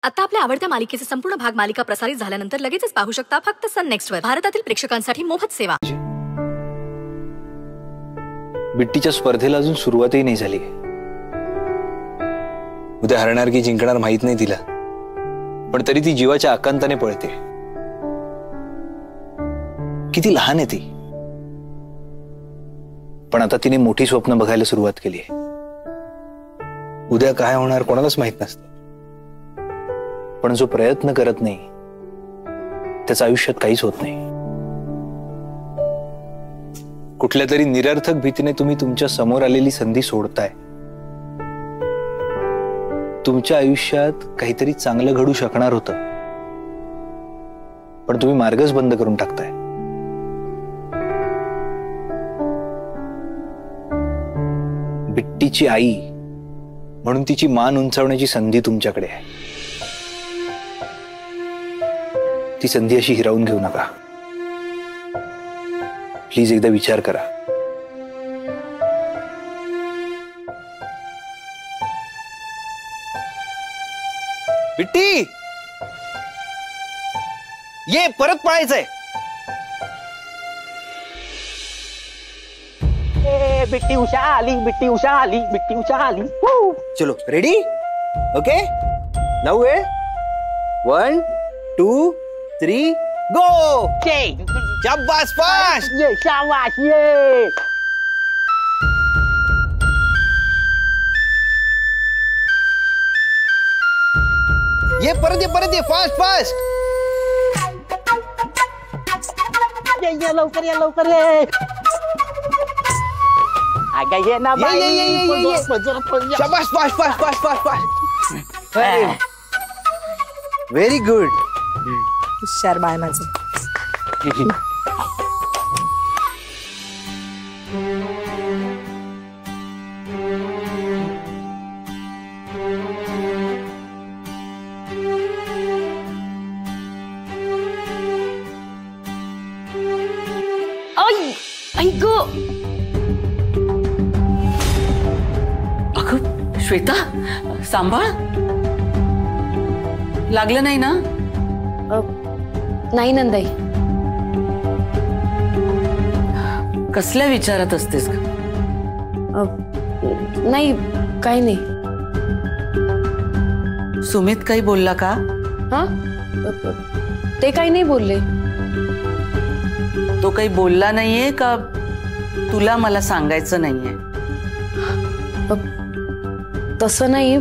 आता आपल्या आवडत्या मालिकेचे संपूर्ण भाग मालिका प्रसारित झाल्यानंतर लगेचच पाहू शकता फक्त सन नेक्स्ट वर. भारतातील प्रेक्षकांसाठी मोफत सेवा. बिट्टीच्या स्पर्धेला अजून सुरुवातही नाही झाली. उद्या हरणार की जिंकणार माहित नाही तिला, पण तरी ती जीवाच्या आकांताने पळते. किती लहान आहे ती, पण आता तिने मोठी स्वप्न बघायला सुरुवात केली आहे. उद्या काय होणार कोणालाच माहित नसतं, पण जो प्रयत्न करत नाही त्याच्या आयुष्यात काहीच होत नाही. कुठल्या तरी निरर्थक भीतीने तुम्ही तुमच्या समोर आलेली संधी सोडताय. तुमच्या आयुष्यात काहीतरी चांगलं घडू शकणार होतं, पण तुम्ही मार्गच बंद करून टाकताय. बिट्टीची आई म्हणून तिची मान उंचावण्याची संधी तुमच्याकडे आहे. ती संधी अशी हिरावून घेऊ नका. प्लीज एकदा विचार करा. बिट्टी, ये परत पळायचंय. बिट्टी उषा आली, बिट्टी उषा आली, बिट्टी उषा आली. चलो रेडी, ओके नाउ है 1 2 3 गो. शाबाश, फास्ट. ये शाबाश, ये परत ये फास्ट फास्ट. ये लवकर ये, लवकर ये. अगं ये ना बाई. ये. शाबाश, fast fast fast fast fast. Very good. हुशार बाय माझं. श्वेता, सांभाळ. लागलं नाही ना? नाही नंदाई. कसल्या विचारात असतेस का? नाही, काही नाही. सुमित काही बोलला का? हा, ते काही नाही बोलले. तो काही बोलला नाहीये का तुला मला सांगायचं नाहीये? तसं नाही,